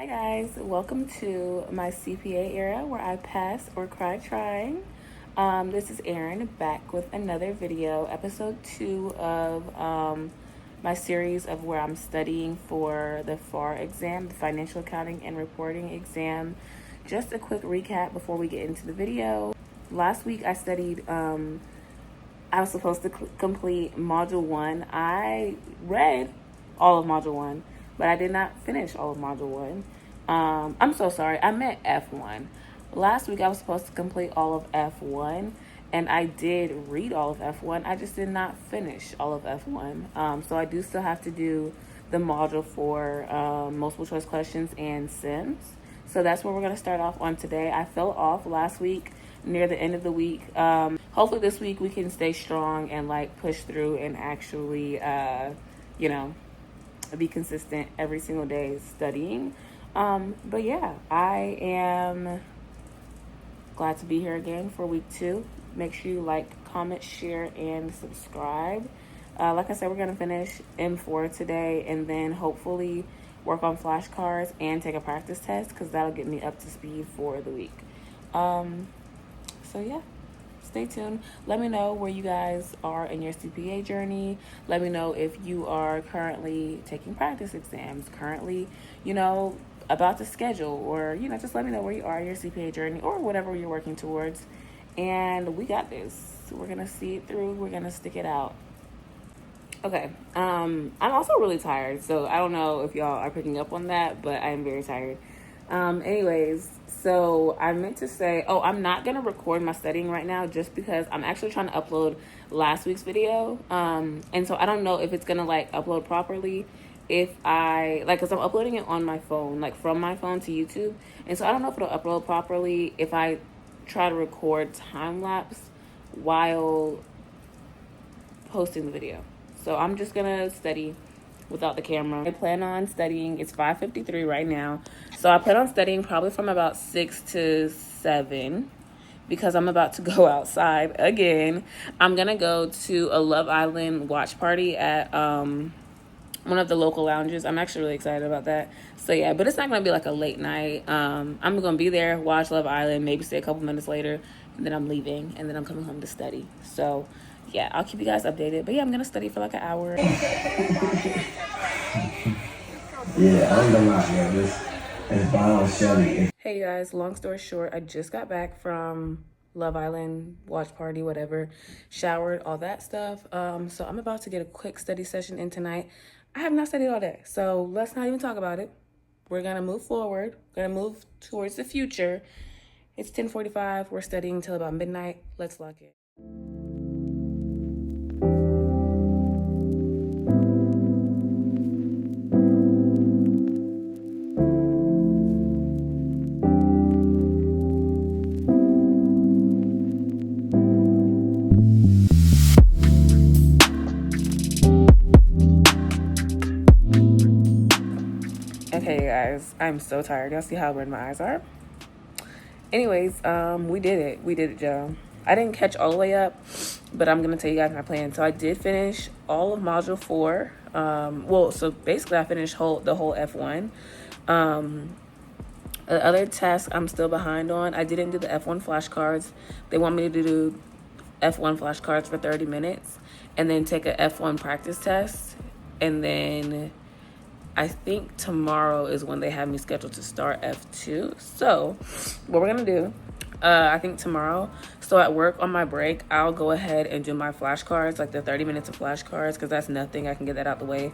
Guys, welcome to my CPA era where I pass or cry trying. This is Erin back with another video, episode 2 of my series of where I'm studying for the FAR exam, the Financial Accounting and Reporting exam. Just a quick recap before we get into the video. Last week I studied, I was supposed to complete Module 1. I read all of Module 1, but I did not finish all of Module 1. I'm so sorry. I meant F1. Last week I was supposed to complete all of F1, and I did read all of F1. I just did not finish all of F1. So I do still have to do the module for multiple choice questions and Sims. So that's where we're going to start off on today. I fell off last week near the end of the week. Hopefully this week we can stay strong and push through and actually, be consistent every single day studying. But yeah, I am glad to be here again for week 2. Make sure you like, comment, share, and subscribe. Like I said, we're going to finish M4 today and then hopefully work on flashcards and take a practice test because that'll get me up to speed for the week. So yeah, stay tuned. Let me know where you guys are in your CPA journey. Let me know if you are currently taking practice exams, currently, about to schedule, or, just let me know where you are in your CPA journey or whatever you're working towards. And we got this. We're going to see it through. We're going to stick it out. Okay. I'm also really tired. So I don't know if y'all are picking up on that, but I am very tired. Anyways, so I meant to say, I'm not going to record my studying right now just because I'm actually trying to upload last week's video. And so I don't know if it's going to upload properly if because I'm uploading it on my phone, from my phone to YouTube. And so I don't know if it'll upload properly if I try to record time lapse while posting the video. So I'm just going to study without the camera. I plan on studying. It's 5:53 right now. So I plan on studying probably from about 6 to 7 because I'm about to go outside again. I'm going to go to a Love Island watch party at one of the local lounges. I'm actually really excited about that. So yeah, but it's not going to be a late night. I'm going to be there, watch Love Island, maybe stay a couple minutes later, and then I'm leaving, and then I'm coming home to study. So yeah, I'll keep you guys updated. But yeah, I'm going to study for an hour. Yeah, I'm gonna lie, yeah, this is Bono Shelly. Hey guys, long story short, I just got back from Love Island, watch party, whatever, showered, all that stuff. So I'm about to get a quick study session in tonight. I have not studied all day, so let's not even talk about it. We're gonna move forward. We're gonna move towards the future. It's 10:45. We're studying till about midnight. Let's lock it. Okay, guys, I'm so tired. Y'all see how red my eyes are? Anyways, we did it. We did it, Joe. I didn't catch all the way up, but I'm going to tell you guys my plan. So I did finish all of Module 4. So basically I finished the whole F1. The other tasks I'm still behind on. I didn't do the F1 flashcards. They want me to do F1 flashcards for 30 minutes and then take a F1 practice test. And then I think tomorrow is when they have me scheduled to start F2. So what we're going to do, I think tomorrow, so at work on my break, I'll go ahead and do my flashcards, the 30 minutes of flashcards, because that's nothing. I can get that out the way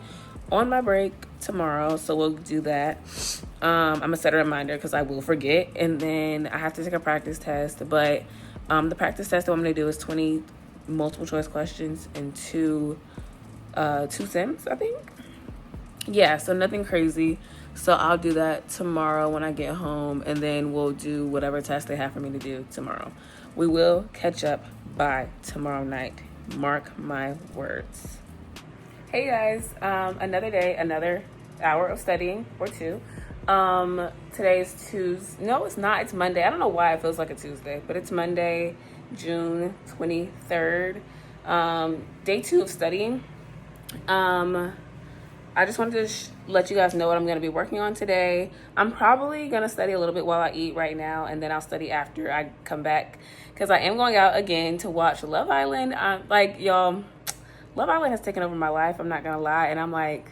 on my break tomorrow. So we'll do that. I'm going to set a reminder because I will forget. And then I have to take a practice test. But the practice test that I'm going to do is 20 multiple choice questions and two Sims, I think. Yeah, so nothing crazy. So I'll do that tomorrow when I get home, and then we'll do whatever test they have for me to do tomorrow. We will catch up by tomorrow night. Mark my words. Hey guys, another day, another hour of studying or 2. Today's Tuesday. No, it's not. It's Monday. I don't know why it feels like a Tuesday, but it's Monday, June 23rd. Day 2 of studying. I just wanted to let you guys know what I'm going to be working on today. I'm probably going to study a little bit while I eat right now, and then I'll study after I come back, because I am going out again to watch Love Island. Like, y'all, Love Island has taken over my life, I'm not going to lie, and I'm like,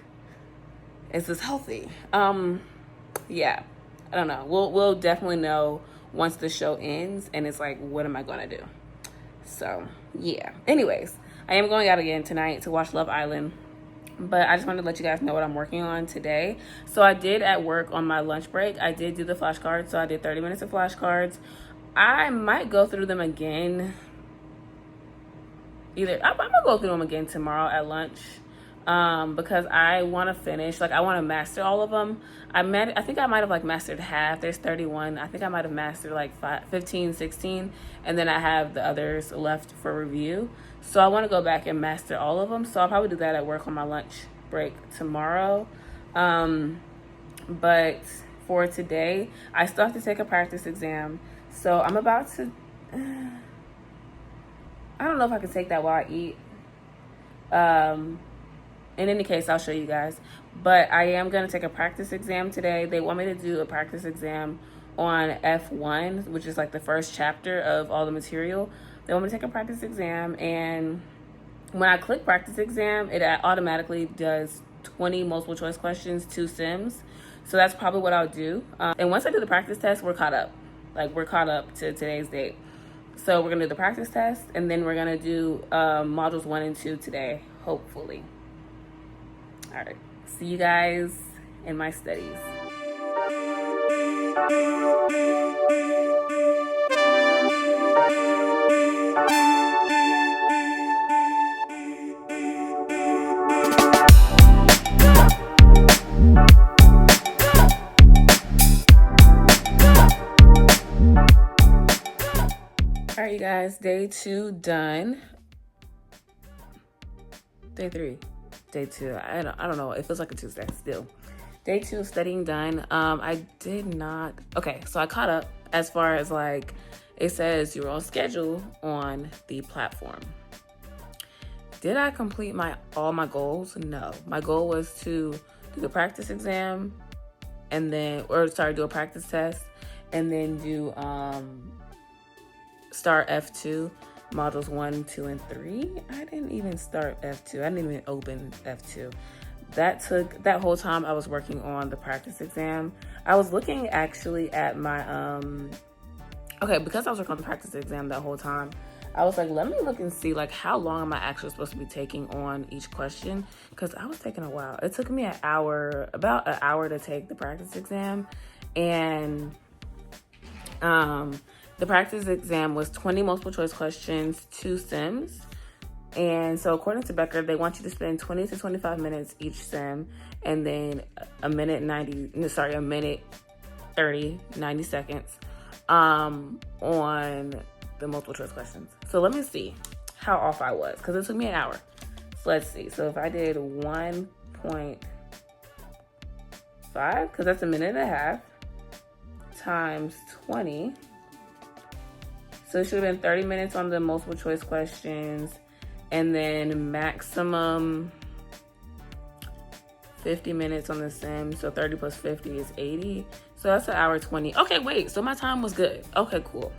is this healthy? Yeah, I don't know. We'll definitely know once the show ends, and it's like, what am I going to do? So, yeah. Anyways, I am going out again tonight to watch Love Island. But I just wanted to let you guys know what I'm working on today. So I did at work on my lunch break, I did do the flashcards. So I did 30 minutes of flashcards. I might go through them again. I'm gonna go through them again tomorrow at lunch. Because I want to finish, like, I want to master all of them. I think I might have like mastered half. There's 31. I think I might have mastered like 15, 16, and then I have the others left for review. So I want to go back and master all of them. So I'll probably do that at work on my lunch break tomorrow. But for today, I still have to take a practice exam. So I'm about to, I don't know if I can take that while I eat. In any case, I'll show you guys. But I am going to take a practice exam today. They want me to do a practice exam on F1, which is like the first chapter of all the material. They want me to take a practice exam, and when I click practice exam, it automatically does 20 multiple choice questions, 2 sims. So that's probably what I'll do. And once I do the practice test, we're caught up. Like, we're caught up to today's date. So we're going to do the practice test, and then we're going to do modules 1 and 2 today, hopefully. All right, see you guys in my studies. All right, you guys, day 2 done. Day 3. Day 2. I don't know. It feels like a Tuesday still. Day 2 of studying done. I did not. Okay, so I caught up as far as like it says you're on schedule on the platform. Did I complete all my goals? No. My goal was to do the practice exam and then, do a practice test and then do start F2. Modules 1, 2, and 3. I didn't even start F2. I didn't even open F2. That whole time I was working on the practice exam. I was looking actually at my, because I was working on the practice exam that whole time, I was like, let me look and see, like, how long am I actually supposed to be taking on each question? Because I was taking a while. It took me about an hour to take the practice exam. And, the practice exam was 20 multiple choice questions, 2 sims. And so according to Becker, they want you to spend 20 to 25 minutes each sim, and then a minute 30, 90 seconds on the multiple choice questions. So let me see how off I was, because it took me an hour. So let's see. So if I did 1.5, because that's a minute and a half, times 20. So it should have been 30 minutes on the multiple choice questions, and then maximum 50 minutes on the sim. So 30 plus 50 is 80. So that's an hour 20. Okay, wait, so my time was good. Okay, cool,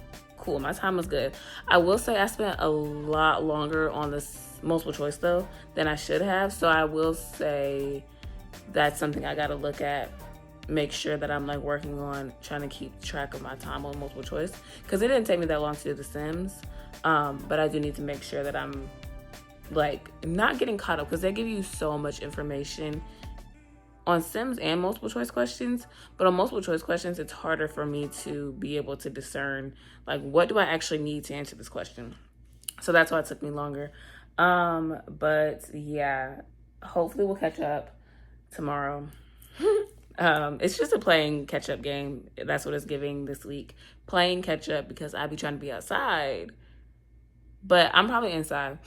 my time was good. I will say I spent a lot longer on this multiple choice though than I should have. So I will say that's something I gotta look at. Make sure that I'm like working on trying to keep track of my time on multiple choice, because it didn't take me that long to do the sims, but I do need to make sure that I'm like not getting caught up, because they give you so much information on sims and multiple choice questions, but on multiple choice questions it's harder for me to be able to discern like what do I actually need to answer this question. So that's why it took me longer. But yeah, hopefully we'll catch up tomorrow. It's just a playing catch-up game. That's what it's giving this week. Playing catch-up, because I be trying to be outside. But I'm probably inside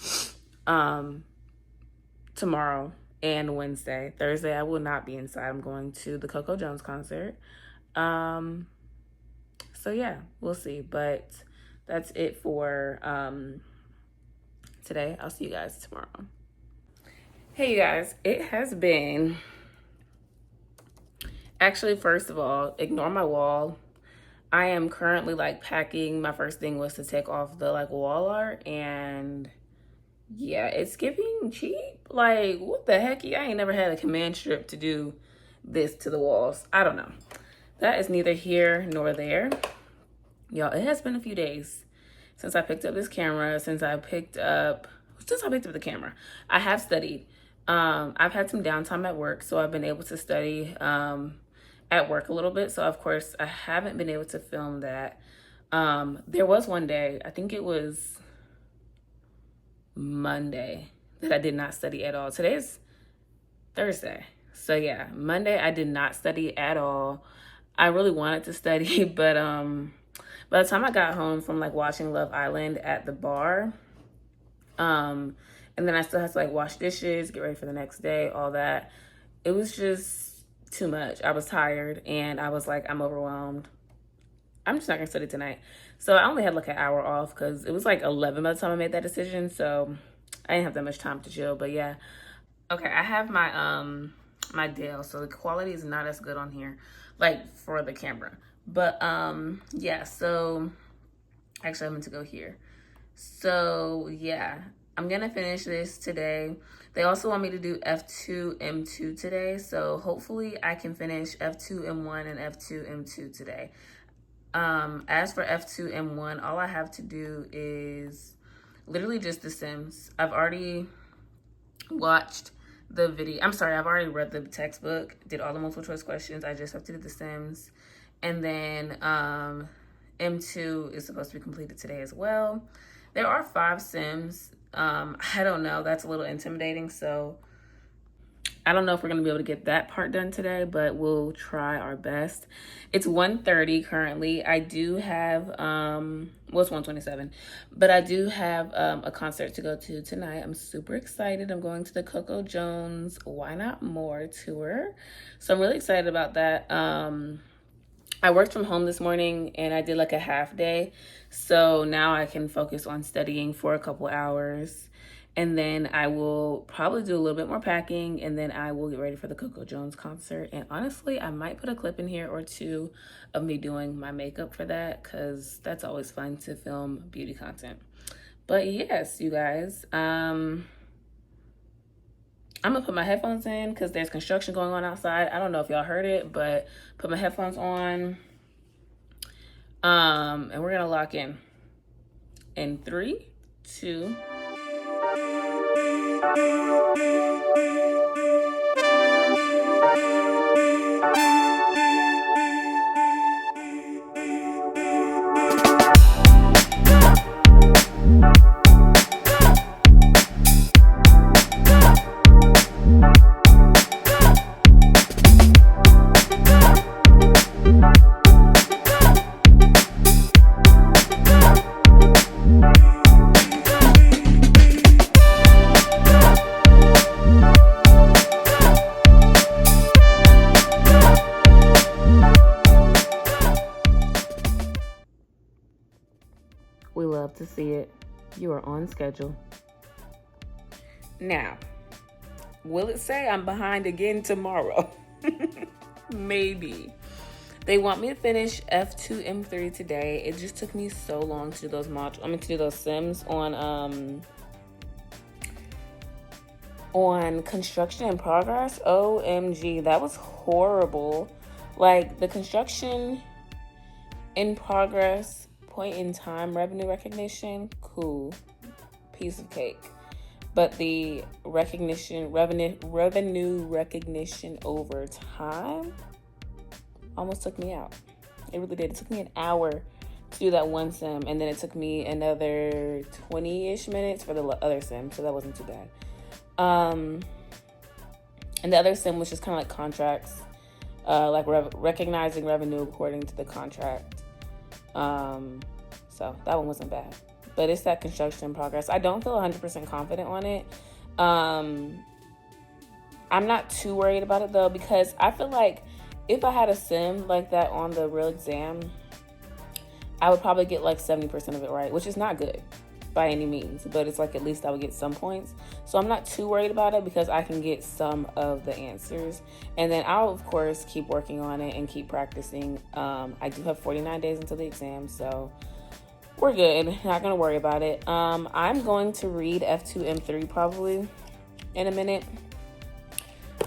tomorrow and Wednesday. Thursday, I will not be inside. I'm going to the Coco Jones concert. So yeah, we'll see. But that's it for today. I'll see you guys tomorrow. Hey you guys, it has been, actually, first of all, ignore my wall. I am currently like packing. My first thing was to take off the like wall art, and yeah, it's giving cheap. Like, what the heck? I ain't never had a command strip to do this to the walls. I don't know. That is neither here nor there. Y'all, it has been a few days since I picked up this camera, since I picked up the camera. I have studied. I've had some downtime at work, so I've been able to study at work a little bit. So of course I haven't been able to film that. There was one day, I think it was Monday, that I did not study at all. Today's Thursday. So yeah, Monday I did not study at all. I really wanted to study, but by the time I got home from like watching Love Island at the bar, and then I still had to like wash dishes, get ready for the next day, all that. It was just too much. I was tired and I was like, I'm overwhelmed. I'm just not gonna study tonight. So I only had like an hour off because it was like 11 by the time I made that decision. So I didn't have that much time to chill, but yeah. Okay, I have my Dell, so the quality is not as good on here, like for the camera. But yeah, so actually I meant to go here. So yeah, I'm gonna finish this today. They also want me to do F2 M2 today, so hopefully I can finish F2 M1 and F2 M2 today. As for F2 M1, all I have to do is literally just the Sims. I've already watched the video. I'm sorry, I've already read the textbook, did all the multiple choice questions. I just have to do the Sims. And then M2 is supposed to be completed today as well. There are 5 Sims. I don't know, that's a little intimidating, so I don't know if we're gonna be able to get that part done today, but we'll try our best. It's 1:30 currently. I do have, well, it's 1:27, but I do have a concert to go to tonight. I'm super excited. I'm going to the Coco Jones Why Not More tour. So I'm really excited about that. I worked from home this morning and I did like a half day. So now I can focus on studying for a couple hours. And then I will probably do a little bit more packing, and then I will get ready for the Coco Jones concert. And honestly, I might put a clip in here or two of me doing my makeup for that, because that's always fun to film beauty content. But yes, you guys, I'm gonna put my headphones in because there's construction going on outside. I don't know if y'all heard it, but put my headphones on. And we're gonna lock in 3, 2. We love to see it. You are on schedule. Now, will it say I'm behind again tomorrow? Maybe. They want me to finish F2 M3 today. It just took me so long to do those to do those Sims on construction in progress. OMG, that was horrible. Like, the construction in progress, point in time revenue recognition, cool, piece of cake. But the revenue recognition over time almost took me out. It really did. It took me an hour to do that one Sim, and then it took me another 20-ish minutes for the other Sim, so that wasn't too bad. And the other Sim was just kind of like contracts, like recognizing revenue according to the contract. So that one wasn't bad, but it's that construction in progress. I don't feel 100% confident on it. I'm not too worried about it though, because I feel like if I had a Sim like that on the real exam, I would probably get like 70% of it right, which is not good. by any means, but it's like at least I would get some points. So I'm not too worried about it because I can get some of the answers. And then I'll, of course, keep working on it and keep practicing. I do have 49 days until the exam, so we're good. Not going to worry about it. I'm going to read F2, M3 probably in a minute.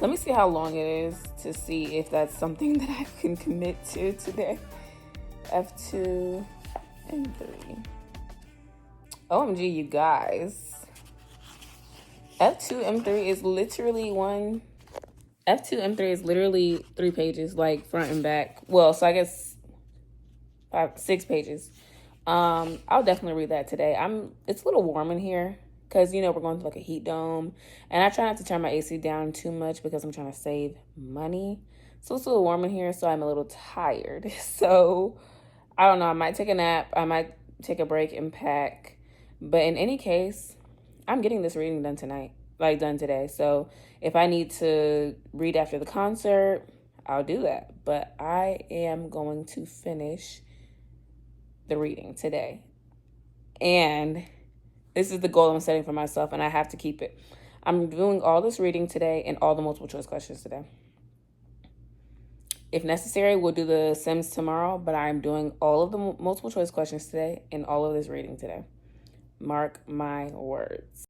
Let me see how long it is to see if that's something that I can commit to today. F2, M3. OMG, you guys. F2, M3 is literally F2, M3 is literally 3 pages, like front and back. Well, so I guess 6 pages. I'll definitely read that today. It's a little warm in here because, we're going through like a heat dome. And I try not to turn my AC down too much because I'm trying to save money. So it's a little warm in here, so I'm a little tired. So, I don't know. I might take a nap. I might take a break and pack. But in any case, I'm getting this reading done today. So if I need to read after the concert, I'll do that. But I am going to finish the reading today. And this is the goal I'm setting for myself, and I have to keep it. I'm doing all this reading today and all the multiple choice questions today. If necessary, we'll do the Sims tomorrow, but I'm doing all of the multiple choice questions today and all of this reading today. Mark my words.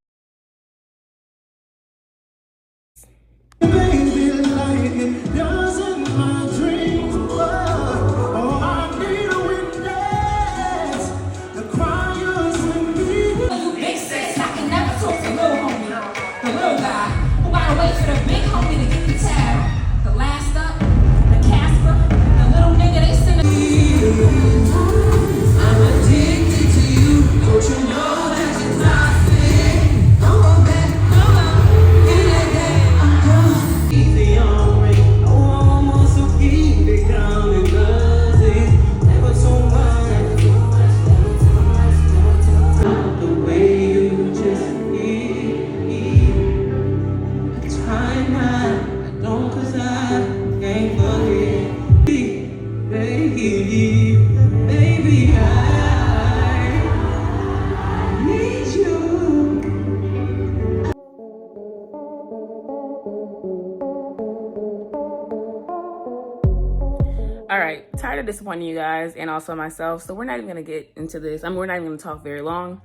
All right, tired of disappointing you guys and also myself, so we're not even gonna get into this. We're not even gonna talk very long.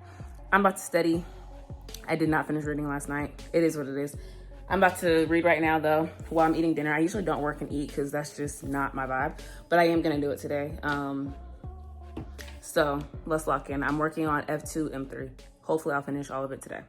I'm about to study. I did not finish reading last night. It is what it is. I'm about to read right now though while I'm eating dinner. I usually don't work and eat because that's just not my vibe, but I am gonna do it today. So let's lock in. I'm working on F2, M3. Hopefully I'll finish all of it today.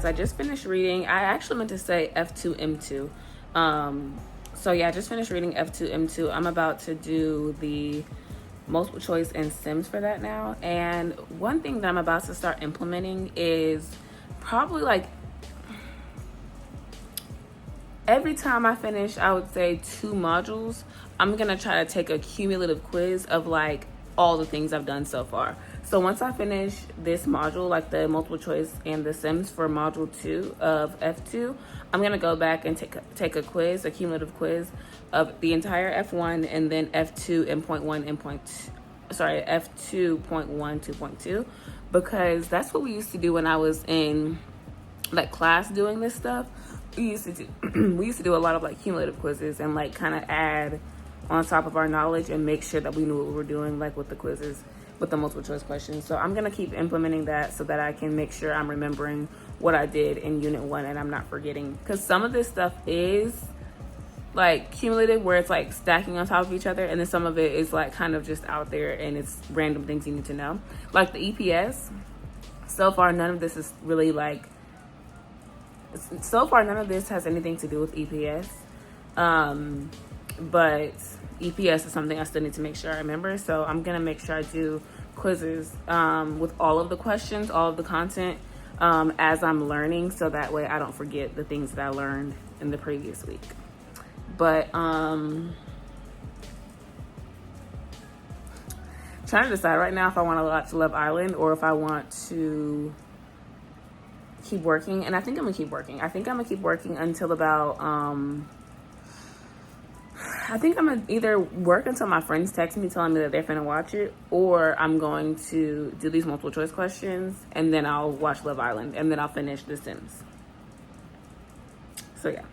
I just finished reading. I actually meant to say F2, M2. So yeah, I just finished reading F2, M2. I'm about to do the multiple choice and Sims for that now. And one thing that I'm about to start implementing is probably like every time I finish, I would say 2 modules, I'm gonna try to take a cumulative quiz of like all the things I've done so far. So once I finish this module, like the multiple choice and the Sims for module 2 of F2, I'm gonna go back and take a quiz, a cumulative quiz of the entire F1 and then F2 and F2.1 2.2, because that's what we used to do when I was in like class doing this stuff. We used to do a lot of like cumulative quizzes and like kind of add on top of our knowledge and make sure that we knew what we were doing, like with the quizzes, with the multiple choice questions. So I'm gonna keep implementing that so that I can make sure I'm remembering what I did in unit 1 and I'm not forgetting, because some of this stuff is like cumulative where it's like stacking on top of each other, and then some of it is like kind of just out there and it's random things you need to know, like the EPS. So far none of this is really like, so far none of this has anything to do with EPS, but EPS is something I still need to make sure I remember. So I'm gonna make sure I do quizzes with all of the questions, all of the content as I'm learning, so that way I don't forget the things that I learned in the previous week. But trying to decide right now if I want to watch Love Island or if I want to keep working. And I think I'm gonna keep working. I think I'm gonna keep working until about I think I'm gonna either work until my friends text me telling me that they're finna watch it, or I'm going to do these multiple choice questions and then I'll watch Love Island and then I'll finish The Sims. So yeah.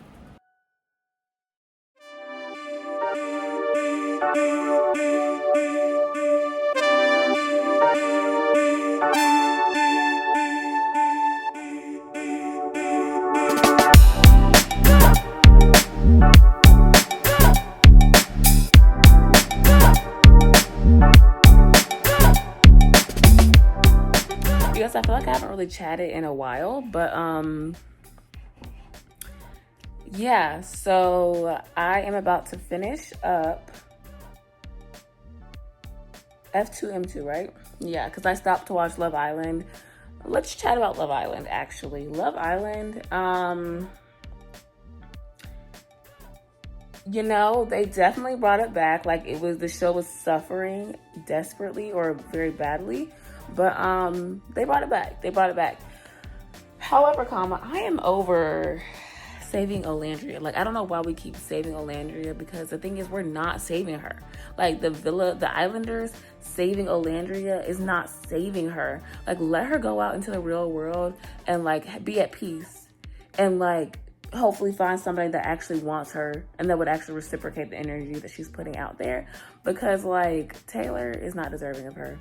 Yes, I feel like I haven't really chatted in a while, but yeah, so I am about to finish up F2M2, right? Yeah, because I stopped to watch Love Island. Let's chat about Love Island, actually. Love Island, you know, they definitely brought it back. Like, the show was suffering desperately or very badly, but they brought it back. They brought it back. However, I am over saving Olandria. Like, I don't know why we keep saving Olandria, because the thing is, we're not saving her. Like, the Islanders saving Olandria is not saving her. Like, let her go out into the real world and, like, be at peace and, like, hopefully find somebody that actually wants her and that would actually reciprocate the energy that she's putting out there, because, like, Taylor is not deserving of her.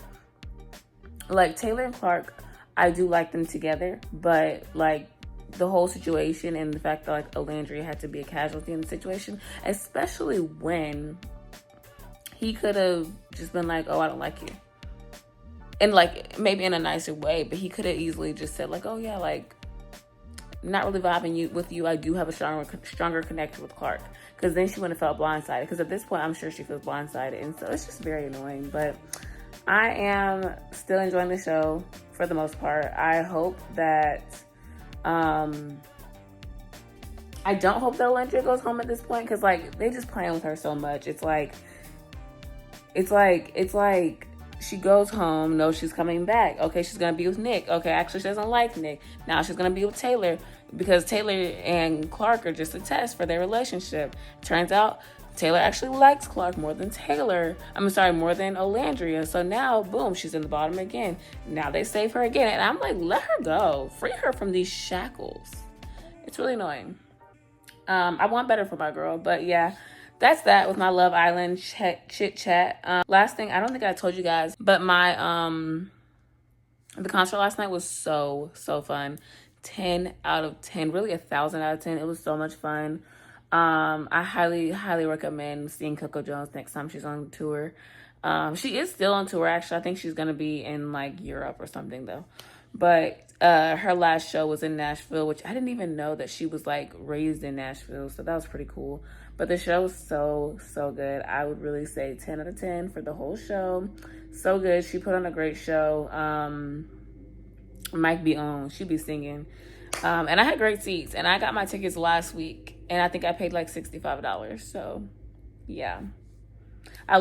Like, Taylor and Clark, I do like them together, but, like, the whole situation and the fact that, like, Olandria had to be a casualty in the situation, especially when he could have just been like, oh, I don't like you. And, like, maybe in a nicer way, but he could have easily just said, like, oh, yeah, like, not really vibing with you. I do have a stronger connection with Clark. Because then she wouldn't have felt blindsided. Because at this point, I'm sure she feels blindsided. And so it's just very annoying. But I am still enjoying the show for the most part. I hope that I don't hope that Olandria goes home at this point, because, like, they just playing with her so much. It's like she goes home, knows she's coming back. Okay, she's gonna be with Nick. Okay, actually she doesn't like Nick. Now she's gonna be with Taylor, because Taylor and Clark are just a test for their relationship. Turns out Taylor actually likes Clark more than more than Olandria. So now, boom, she's in the bottom again. Now they save her again. And I'm like, let her go. Free her from these shackles. It's really annoying. I want better for my girl. But yeah, that's that with my Love Island chit chat. Last thing, I don't think I told you guys, but the concert last night was so fun. 10 out of 10, really 1,000 out of 10. It was so much fun. I highly recommend seeing Coco Jones next time she's on tour. She is still on tour, actually. I think she's gonna be in, like, Europe or something, though. But her last show was in Nashville, which I didn't even know that she was, like, raised in Nashville, so that was pretty cool. But the show was so good. I would really say 10 out of 10 for the whole show. So good. She put on a great show. Mike be on. She be singing. And I had great seats. And I got my tickets last week. And I think I paid like $65. So, yeah. I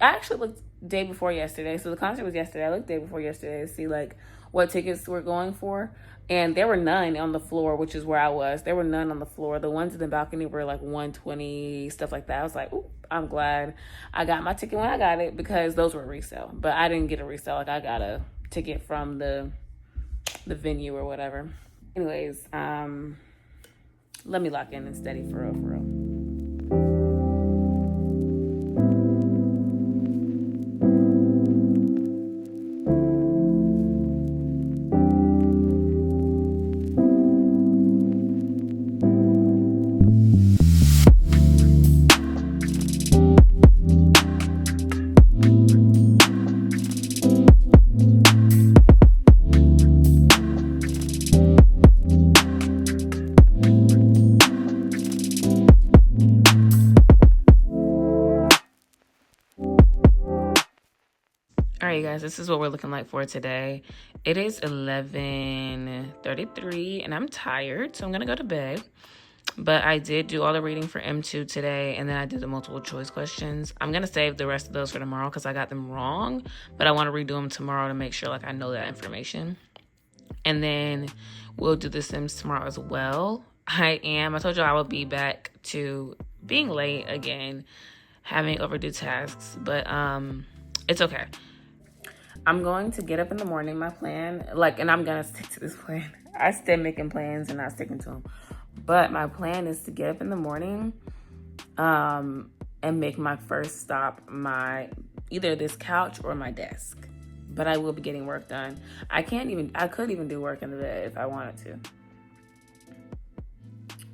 actually looked day before yesterday. So the concert was yesterday. I looked day before yesterday to see, like, what tickets were going for. And there were none on the floor, which is where I was. There were none on the floor. The ones in the balcony were like $120, stuff like that. I was like, ooh, I'm glad I got my ticket when I got it, because those were resale. But I didn't get a resale. Like, I got a ticket from the venue or whatever. Anyways, let me lock in and study for real. All right, guys, this is what we're looking like for today. It is 11:33, and I'm tired, so I'm going to go to bed. But I did do all the reading for M2 today, and then I did the multiple choice questions. I'm going to save the rest of those for tomorrow because I got them wrong, but I want to redo them tomorrow to make sure like I know that information. And then we'll do the Sims tomorrow as well. I told you I will be back to being late again, having overdue tasks, but it's okay. I'm going to get up in the morning, my plan, and I'm going to stick to this plan. I stay making plans and not sticking to them. But my plan is to get up in the morning and make my first stop either this couch or my desk. But I will be getting work done. I could even do work in the bed if I wanted to.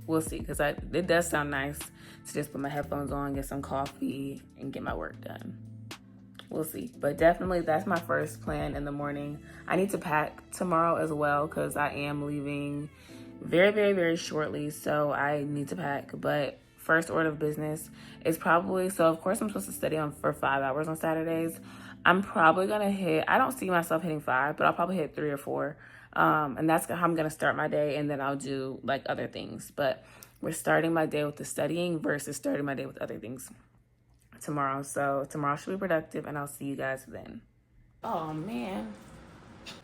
We'll see, because it does sound nice to just put my headphones on, get some coffee, and get my work done. We'll see. But definitely that's my first plan in the morning. I need to pack tomorrow as well because I am leaving very, very, very shortly. So I need to pack. But first order of business is probably, so of course I'm supposed to study for 5 hours on Saturdays. I'm probably going to I don't see myself hitting 5, but I'll probably hit 3 or 4. And that's how I'm going to start my day. And then I'll do like other things. But we're starting my day with the studying versus starting my day with other things tomorrow. So tomorrow should be productive, and I'll see you guys then. Oh man.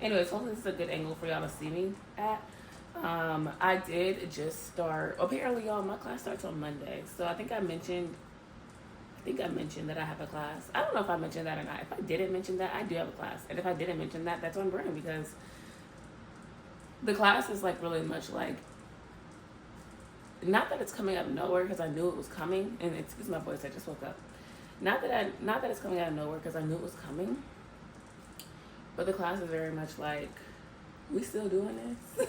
Anyways, hopefully this is a good angle for y'all to see me at. I did just start. Apparently, y'all, my class starts on Monday. So I think I mentioned that I have a class. I don't know if I mentioned that or not. If I didn't mention that, I do have a class. And if I didn't mention that, that's on brand because the class is like really much like, not that it's coming out of nowhere because I knew it was coming. And excuse my voice, I just woke up. Not that it's coming out of nowhere because I knew it was coming, but the class is very much like, we still doing this.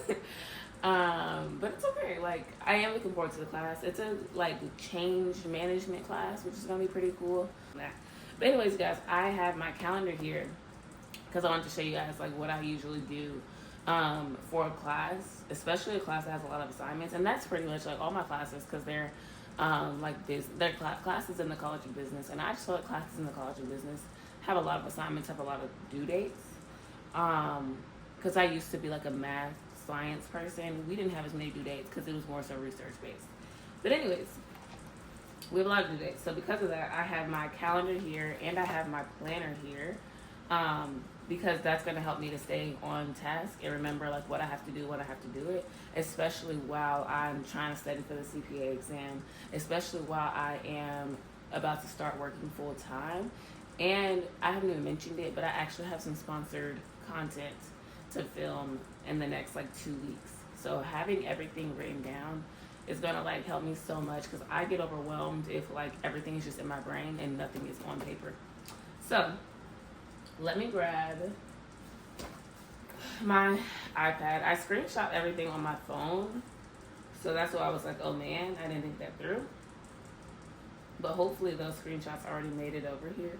But it's okay. Like, I am looking forward to the class. It's a like change management class, which is gonna be pretty cool. But anyways, guys, I have my calendar here because I wanted to show you guys like what I usually do for a class, especially a class that has a lot of assignments, and that's pretty much like all my classes because they're they're classes in the College of Business, and I just feel like classes in the College of Business have a lot of assignments, have a lot of due dates. Because I used to be like a math science person, we didn't have as many due dates because it was more so research based. But anyways, we have a lot of due dates. So because of that, I have my calendar here and I have my planner here. Because that's going to help me to stay on task and remember like what I have to do when I have to do it, especially while I'm trying to study for the CPA exam, especially while I am about to start working full time. And I haven't even mentioned it, but I actually have some sponsored content to film in the next like 2 weeks. So having everything written down is going to like help me so much because I get overwhelmed if like everything is just in my brain and nothing is on paper. So let me grab my iPad. I screenshot everything on my phone. So that's why I was like, oh man, I didn't think that through. But hopefully those screenshots already made it over here.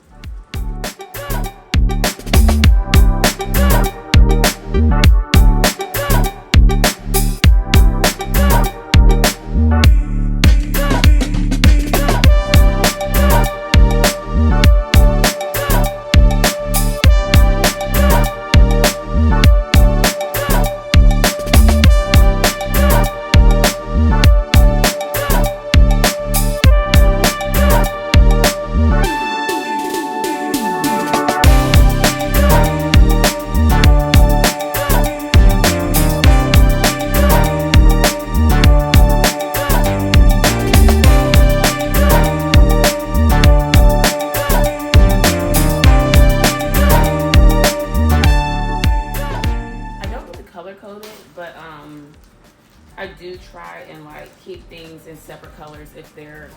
I do try and like keep things in separate colors if they're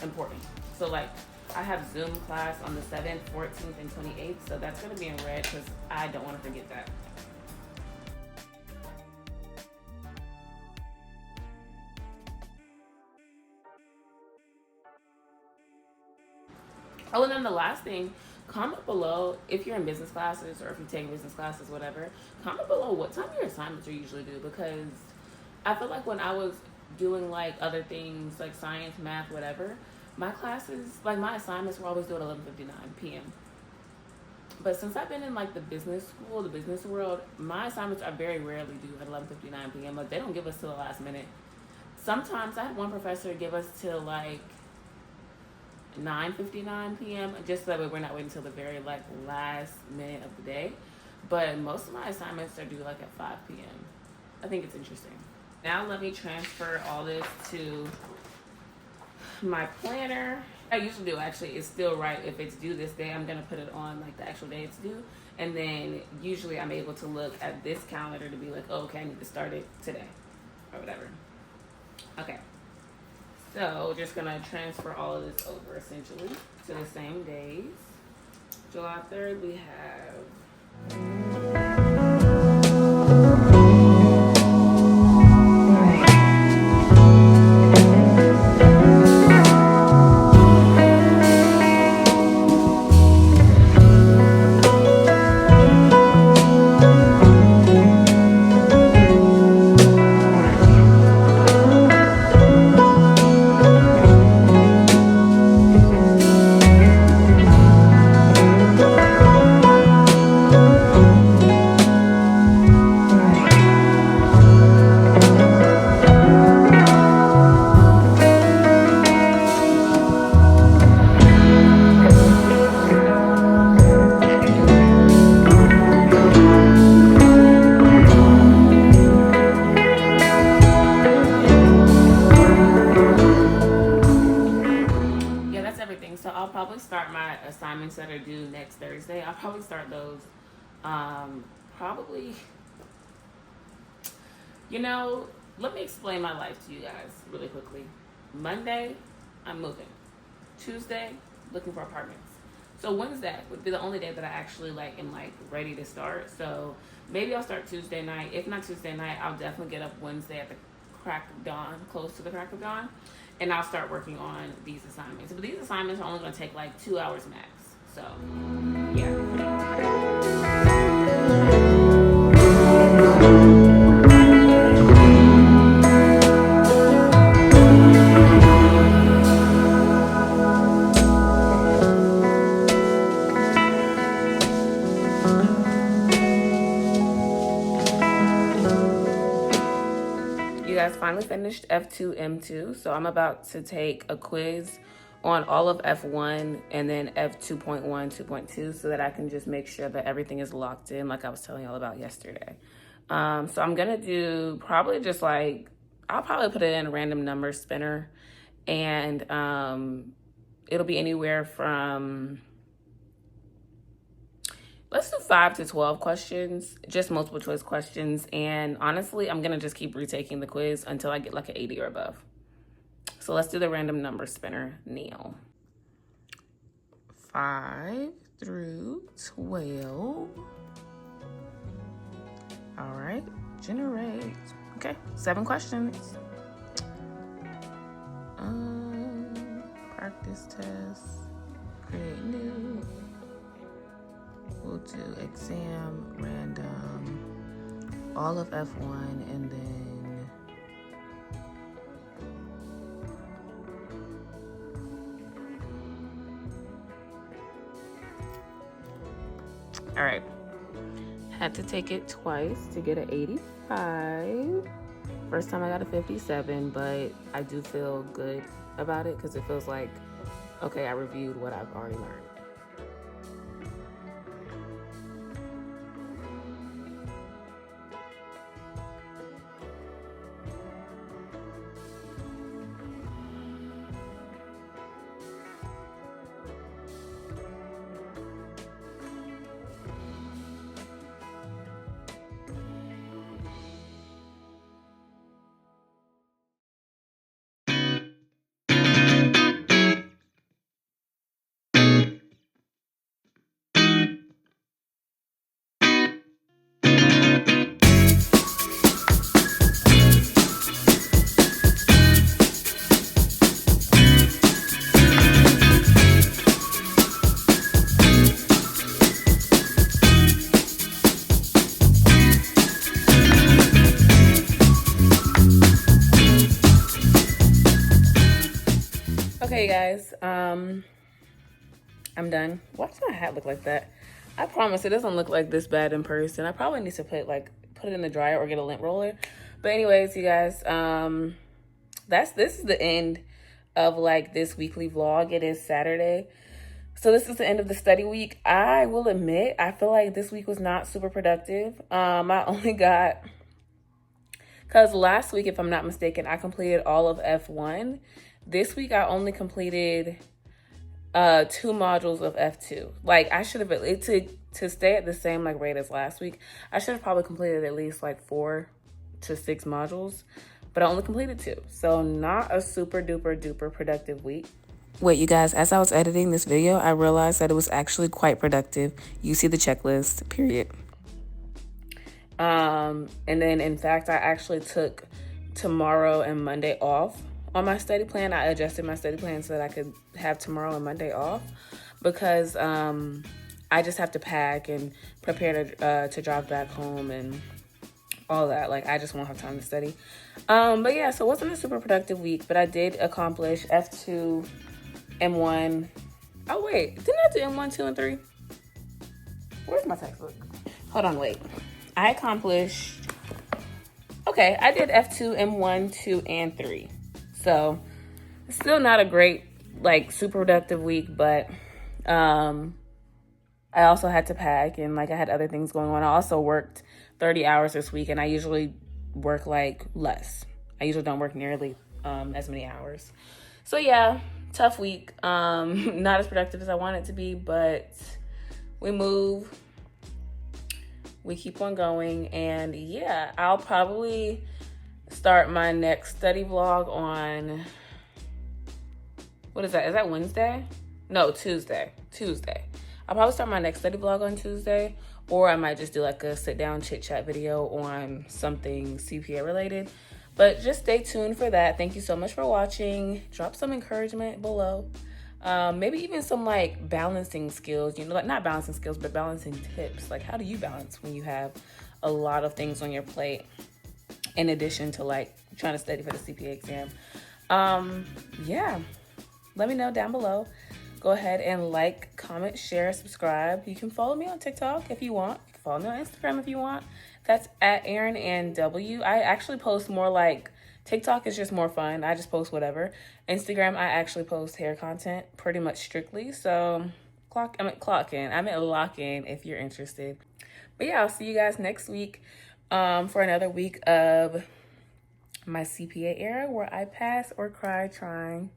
important. So like I have Zoom class on the 7th, 14th, and 28th, so that's going to be in red because I don't want to forget that. Oh, and then the last thing, comment below if you're in business classes or if you're taking business classes, whatever. Comment below what time your assignments are usually due, because I feel like when I was doing like other things like science, math, whatever, my classes, like my assignments were always due at 11:59 p.m. But since I've been in like the business school, the business world, my assignments are very rarely due at 11:59 p.m. Like they don't give us till the last minute. Sometimes I had one professor give us till like 9:59 p.m. just so that way we're not waiting until the very like last minute of the day. But most of my assignments are due like at 5 p.m. I think it's interesting. Now let me transfer all this to my planner. I usually do actually. It's still right. If it's due this day, I'm gonna put it on like the actual day it's due, and then usually I'm able to look at this calendar to be like, oh, okay, I need to start it today, or whatever. Okay, so just gonna transfer all of this over essentially to the same days. July 3rd, we have. So I'll probably start my assignments that are due next Thursday. I'll probably start those probably, let me explain my life to you guys really quickly. Monday, I'm moving. Tuesday, looking for apartments. So Wednesday would be the only day that I actually am ready to start. So maybe I'll start Tuesday night. If not Tuesday night, I'll definitely get up Wednesday at the crack of dawn, close to the crack of dawn, and I'll start working on these assignments. But these assignments are only going to take 2 hours max. So, yeah. Finally finished F2 M2, so I'm about to take a quiz on all of F1 and then F2.1 2.2 so that I can just make sure that everything is locked in like I was telling y'all about yesterday. So I'm gonna do probably just I'll probably put it in a random number spinner, and it'll be anywhere from, let's do 5 to 12 questions, just multiple choice questions. And honestly, I'm gonna just keep retaking the quiz until I get an 80 or above. So let's do the random number spinner, Neil. 5 through 12. All right, generate. Okay, 7 questions. Practice test, create new. We'll do exam, random, all of F1, and then all right. Had to take it twice to get an 85. First time I got a 57, but I do feel good about it because it feels like, okay, I reviewed what I've already learned. Okay, guys, I'm done. Why does my hat look like that? I promise it doesn't look like this bad in person. I probably need to put it in the dryer or get a lint roller. But anyways, you guys, this is the end of like this weekly vlog. It is Saturday. So this is the end of the study week. I will admit, I feel like this week was not super productive. I only got, because last week, if I'm not mistaken, I completed all of F1. This week, I only completed 2 modules of F2. Like, I should have, to stay at the same like rate as last week, I should have probably completed at least like 4 to 6 modules, but I only completed 2. So not a super duper duper productive week. Wait, you guys, as I was editing this video, I realized that it was actually quite productive. You see the checklist, period. And then in fact, I actually took tomorrow and Monday off on my study plan. I adjusted my study plan so that I could have tomorrow and Monday off because I just have to pack and prepare to drive back home and all that. Like, I just won't have time to study. But yeah, so it wasn't a super productive week, but I did accomplish F2, M1. Oh wait, didn't I do M1, 2, and 3? Where's my textbook? Hold on, wait. I accomplished, okay, I did F2, M1, 2, and 3. So it's still not a great, like, super productive week, but I also had to pack and like I had other things going on. I also worked 30 hours this week, and I usually work like less. I usually don't work nearly as many hours. So yeah, tough week. Not as productive as I want it to be, but we move. We keep on going, and yeah, I'll probably start my next study vlog on, what is that? Is that Wednesday? No, Tuesday. I'll probably start my next study vlog on Tuesday, or I might just do like a sit down chit chat video on something CPA related. But just stay tuned for that. Thank you so much for watching. Drop some encouragement below. Maybe even some like balancing skills, you know, like not balancing skills, but balancing tips. Like, how do you balance when you have a lot of things on your plate in addition to like trying to study for the CPA exam? Yeah, let me know down below. Go ahead and like, comment, share, subscribe. You can follow me on TikTok if you want. You can follow me on Instagram if you want. That's at Erin and W. I actually post more like, TikTok is just more fun. I just post whatever. Instagram, I actually post hair content pretty much strictly. So lock in if you're interested. But yeah, I'll see you guys next week for another week of my CPA era where I pass or cry trying.